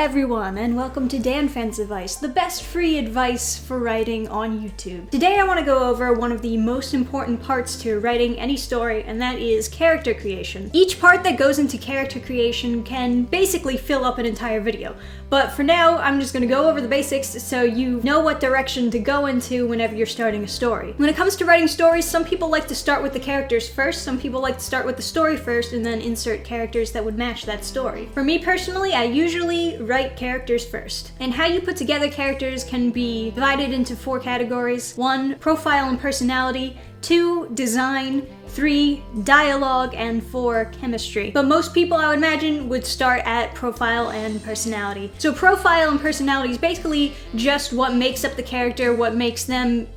everyone, and welcome to Dannphan's Advice, the best free advice for writing on YouTube. Today I want to go over one of the most important parts to writing any story, and that is character creation. Each part that goes into character creation can basically fill up an entire video, but for now I'm just going to go over the basics so you know what direction to go into whenever you're starting a story. When it comes to writing stories, some people like to start with the characters first, some people like to start with the story first and then insert characters that would match that story. For me personally, I usually write characters first. And how you put together characters can be divided into 4 categories. 1, profile and personality. 2, design. 3, dialogue, and 4, chemistry. But most people, I would imagine, would start at profile and personality. So profile and personality is basically just what makes up the character, what makes them,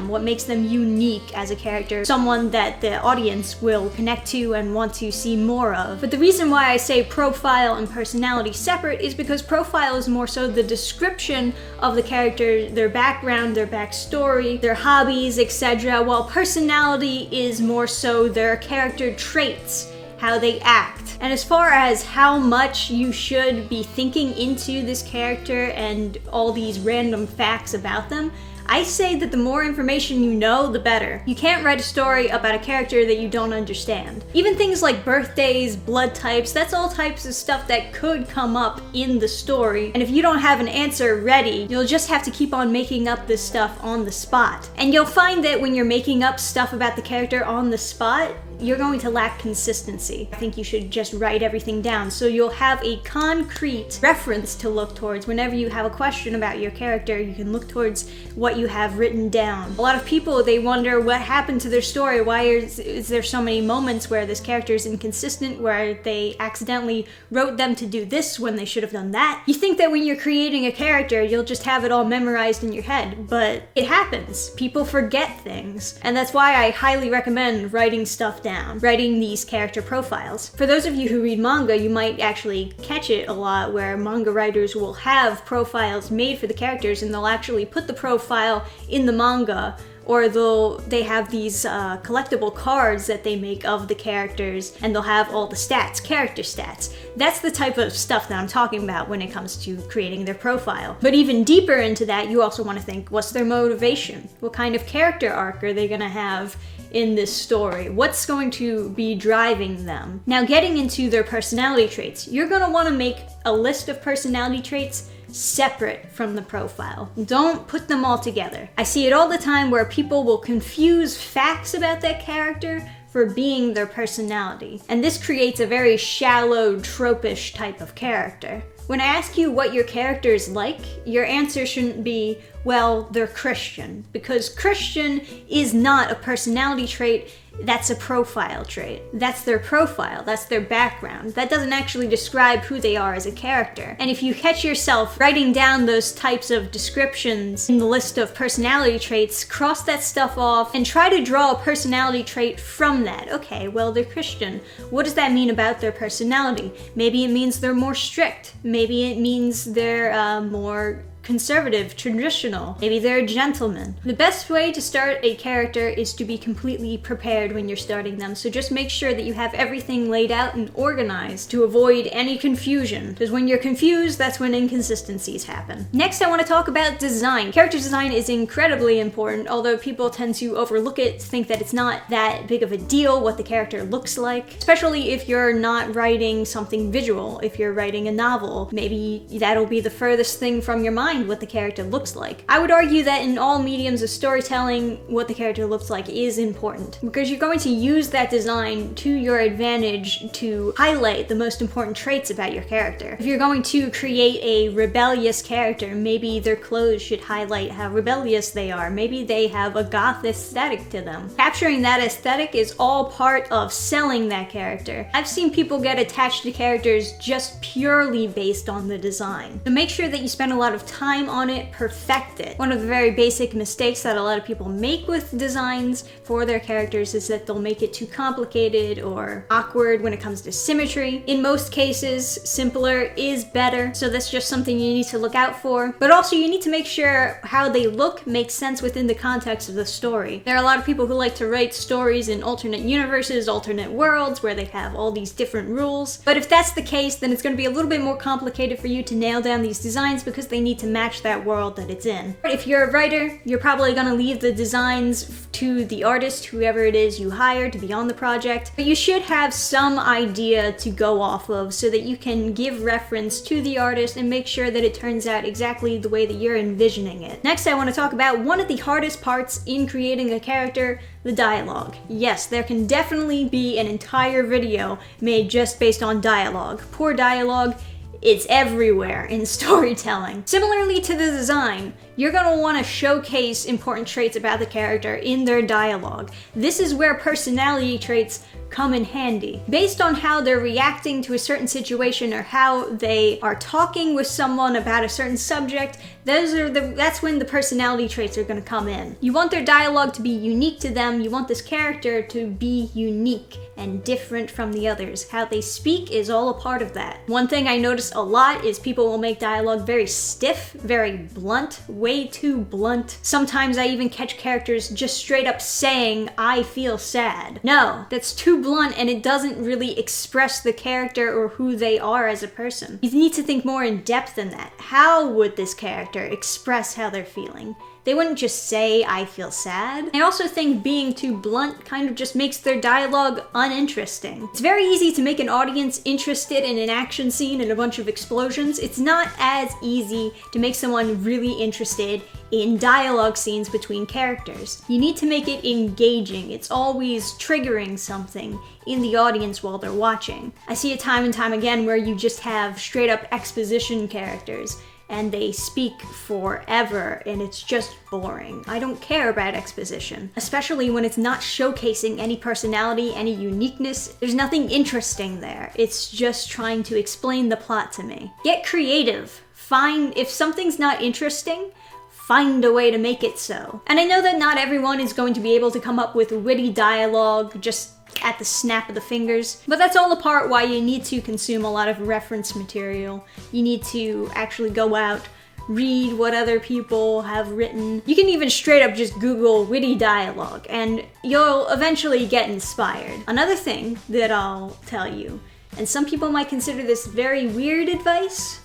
what makes them unique as a character, someone that the audience will connect to and want to see more of. But the reason why I say profile and personality separate is because profile is more so the description of the character, their background, their backstory, their hobbies, etc., while personality is more so their character traits, how they act. And as far as how much you should be thinking into this character and all these random facts about them, I say that the more information you know, the better. You can't write a story about a character that you don't understand. Even things like birthdays, blood types, that's all types of stuff that could come up in the story. And if you don't have an answer ready, you'll just have to keep on making up this stuff on the spot. And you'll find that when you're making up stuff about the character on the spot, you're going to lack consistency. I think you should just write everything down so you'll have a concrete reference to look towards. Whenever you have a question about your character, you can look towards what you have written down. A lot of people, they wonder what happened to their story. Why is there so many moments where this character is inconsistent, where they accidentally wrote them to do this when they should have done that? You think that when you're creating a character, you'll just have it all memorized in your head, but it happens. People forget things, and that's why I highly recommend writing stuff down. Writing these character profiles. For those of you who read manga, you might actually catch it a lot where manga writers will have profiles made for the characters and they'll actually put the profile in the manga, or they have these collectible cards that they make of the characters, and they'll have all the stats, character stats. That's the type of stuff that I'm talking about when it comes to creating their profile. But even deeper into that, you also want to think, what's their motivation? What kind of character arc are they gonna have in this story? What's going to be driving them? Now, getting into their personality traits, you're gonna want to make a list of personality traits separate from the profile. Don't put them all together. I see it all the time where people will confuse facts about that character for being their personality. And this creates a very shallow, tropish type of character. When I ask you what your character is like, your answer shouldn't be, well, they're Christian, because Christian is not a personality trait, that's a profile trait. That's their profile, that's their background. That doesn't actually describe who they are as a character. And if you catch yourself writing down those types of descriptions in the list of personality traits, cross that stuff off and try to draw a personality trait from that. Okay, well, they're Christian. What does that mean about their personality? Maybe it means they're more strict. Maybe it means they're more conservative, traditional. Maybe they're a gentleman. The best way to start a character is to be completely prepared when you're starting them, so just make sure that you have everything laid out and organized to avoid any confusion, because when you're confused, that's when inconsistencies happen. Next, I want to talk about design. Character design is incredibly important, although people tend to overlook it, think that it's not that big of a deal what the character looks like, especially if you're not writing something visual. If you're writing a novel, maybe that'll be the furthest thing from your mind what the character looks like. I would argue that in all mediums of storytelling, what the character looks like is important, because you're going to use that design to your advantage to highlight the most important traits about your character. If you're going to create a rebellious character, maybe their clothes should highlight how rebellious they are. Maybe they have a goth aesthetic to them. Capturing that aesthetic is all part of selling that character. I've seen people get attached to characters just purely based on the design. So make sure that you spend a lot of time time on it, perfect it. One of the very basic mistakes that a lot of people make with designs for their characters is that they'll make it too complicated or awkward when it comes to symmetry. In most cases, simpler is better, so that's just something you need to look out for. But also you need to make sure how they look makes sense within the context of the story. There are a lot of people who like to write stories in alternate universes, alternate worlds, where they have all these different rules. But if that's the case, then it's going to be a little bit more complicated for you to nail down these designs because they need to match that world that it's in. If you're a writer, you're probably going to leave the designs to the artist, whoever it is you hire to be on the project. But you should have some idea to go off of so that you can give reference to the artist and make sure that it turns out exactly the way that you're envisioning it. Next, I want to talk about one of the hardest parts in creating a character, the dialogue. Yes, there can definitely be an entire video made just based on dialogue. Poor dialogue, it's everywhere in storytelling. Similarly to the design, you're going to want to showcase important traits about the character in their dialogue. This is where personality traits come in handy. Based on how they're reacting to a certain or how they are talking with someone about a certain subject, that's when the personality traits are going to come in. You want their dialogue to be unique to them. You want this character to be unique and different from the others. How they speak is all a part of that. One thing I notice a lot is people will make dialogue very stiff, very blunt, way too blunt. Sometimes I even catch characters just straight up saying, "I feel sad." No, that's too blunt and it doesn't really express the character or who they are as a person. You need to think more in depth than that. How would this character express how they're feeling? They wouldn't just say, "I feel sad." I also think being too blunt kind of just makes their dialogue uninteresting. It's very easy to make an audience interested in an action scene and a bunch of explosions. It's not as easy to make someone really interested in dialogue scenes between characters. You need to make it engaging. It's always triggering something in the audience while they're watching. I see it time and time again where you just have straight up exposition characters and they speak forever, and it's just boring. I don't care about exposition, especially when it's not showcasing any personality, any uniqueness. There's nothing interesting there. It's just trying to explain the plot to me. Get creative. If something's not interesting, find a way to make it so. And I know that not everyone is going to be able to come up with witty dialogue just at the snap of the fingers, but that's all a part why you need to consume a lot of reference material. You need to actually go out, read what other people have written. You can even straight up just Google witty dialogue and you'll eventually get inspired. Another thing that I'll tell you, and some people might consider this very weird advice,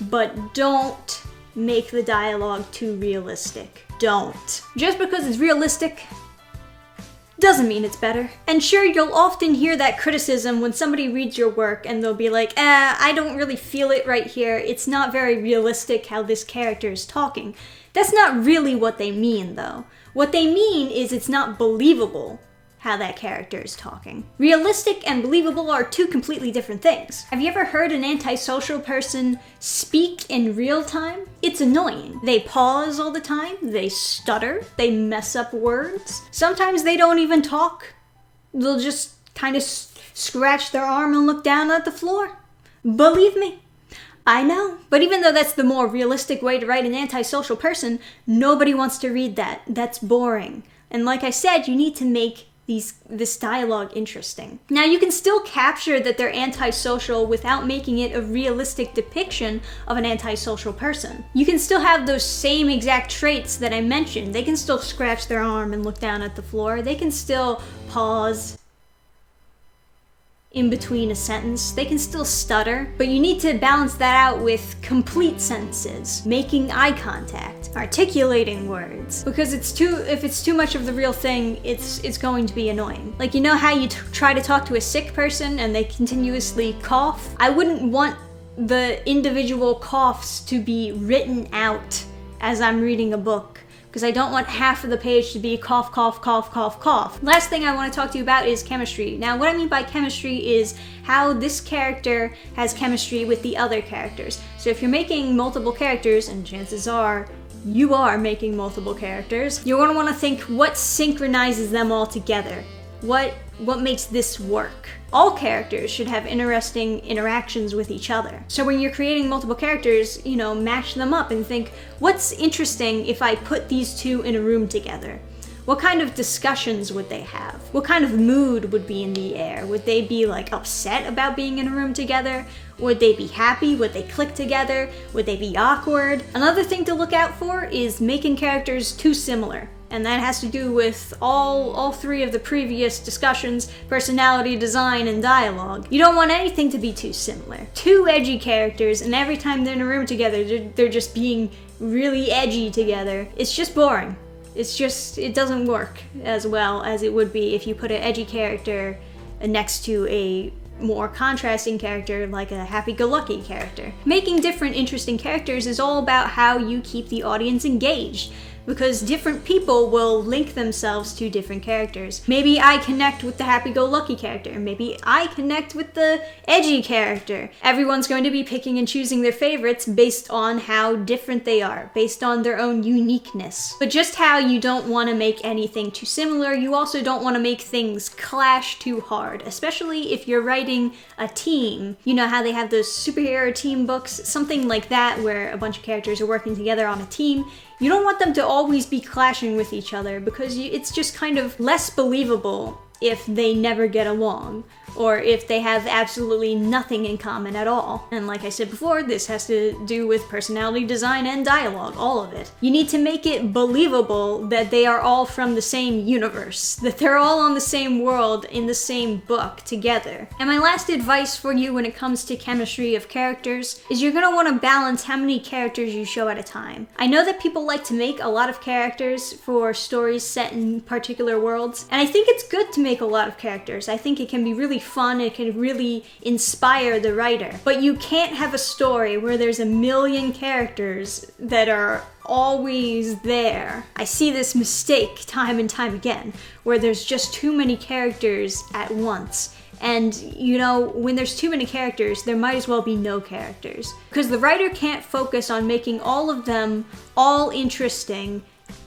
but don't make the dialogue too realistic. Don't. Just because it's realistic doesn't mean it's better. And sure, you'll often hear that criticism when somebody reads your work and they'll be like, I don't really feel it right here. It's not very realistic how this character is talking. That's not really what they mean, though. What they mean is it's not believable how that character is talking. Realistic and believable are two completely different things. Have you ever heard an antisocial person speak in real time? It's annoying. They pause all the time, they stutter, they mess up words. Sometimes they don't even talk. They'll just kind of scratch their arm and look down at the floor. Believe me, I know. But even though that's the more realistic way to write an antisocial person, nobody wants to read that. That's boring. And like I said, you need to make this dialogue interesting. Now, you can still capture that they're antisocial without making it a realistic depiction of an antisocial person. You can still have those same exact traits that I mentioned. They can still scratch their arm and look down at the floor. They can still pause in between a sentence. They can still stutter, but you need to balance that out with complete sentences, making eye contact, articulating words, because if it's too much of the real thing, it's going to be annoying. Like, you know how you try to talk to a sick person and they continuously cough? I wouldn't want the individual coughs to be written out as I'm reading a book, because I don't want half of the page to be cough, cough, cough, cough, cough. Last thing I want to talk to you about is chemistry. Now, what I mean by chemistry is how this character has chemistry with the other characters. So if you're making multiple characters, and chances are you are making multiple characters, you're going to want to think what synchronizes them all together. What what makes this work. All characters should have interesting interactions with each other. So when you're creating multiple characters, you know, match them up and think, what's interesting if I put these two in a room together? What kind of discussions would they have? What kind of mood would be in the air? Would they be like upset about being in a room together? Would they be happy? Would they click together? Would they be awkward? Another thing to look out for is making characters too similar. And that has to do with all three of the previous discussions: personality, design, and dialogue. You don't want anything to be too similar. Two edgy characters, and every time they're in a room together, they're just being really edgy together. It's just boring. It doesn't work as well as it would be if you put an edgy character next to a more contrasting character like a happy-go-lucky character. Making different interesting characters is all about how you keep the audience engaged, because different people will link themselves to different characters. Maybe I connect with the happy-go-lucky character, maybe I connect with the edgy character. Everyone's going to be picking and choosing their favorites based on how different they are, based on their own uniqueness. But just how you don't want to make anything too similar, you also don't want to make things clash too hard, especially if you're writing a team. You know how they have those superhero team books? Something like that, where a bunch of characters are working together on a team. You don't want them to always be clashing with each other, because it's just kind of less believable if they never get along, or if they have absolutely nothing in common at all. And like I said before, this has to do with personality, design, and dialogue, all of it. You need to make it believable that they are all from the same universe, that they're all on the same world in the same book together. And my last advice for you when it comes to chemistry of characters is you're gonna want to balance how many characters you show at a time. I know that people like to make a lot of characters for stories set in particular worlds, and I think it's good to make a lot of characters. I think it can be really fun, it can really inspire the writer. But you can't have a story where there's a million characters that are always there. I see this mistake time and time again, where there's just too many characters at once. And, you know, when there's too many characters, there might as well be no characters. Because the writer can't focus on making all of them all interesting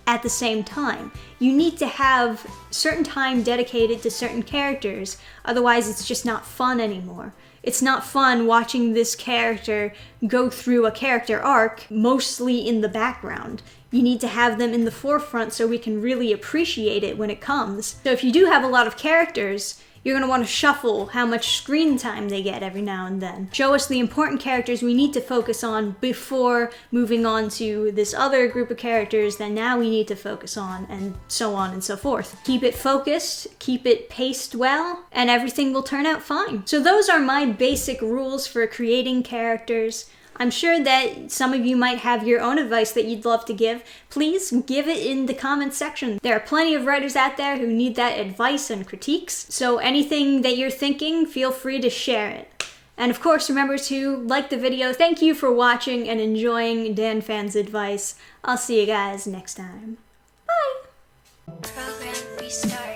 at the same time. You need to have certain time dedicated to certain characters, otherwise it's just not fun anymore. It's not fun watching this character go through a character arc mostly in the background. You need to have them in the forefront so we can really appreciate it when it comes. So if you do have a lot of characters, you're going to want to shuffle how much screen time they get every now and then. Show us the important characters we need to focus on before moving on to this other group of characters that now we need to focus on, and so on and so forth. Keep it focused, keep it paced well, and everything will turn out fine. So those are my basic rules for creating characters. I'm sure that some of you might have your own advice that you'd love to give. Please give it in the comments section. There are plenty of writers out there who need that advice and critiques, so anything that you're thinking, feel free to share it. And of course, remember to like the video. Thank you for watching and enjoying Dannphan's advice. I'll see you guys next time. Bye! Program restart.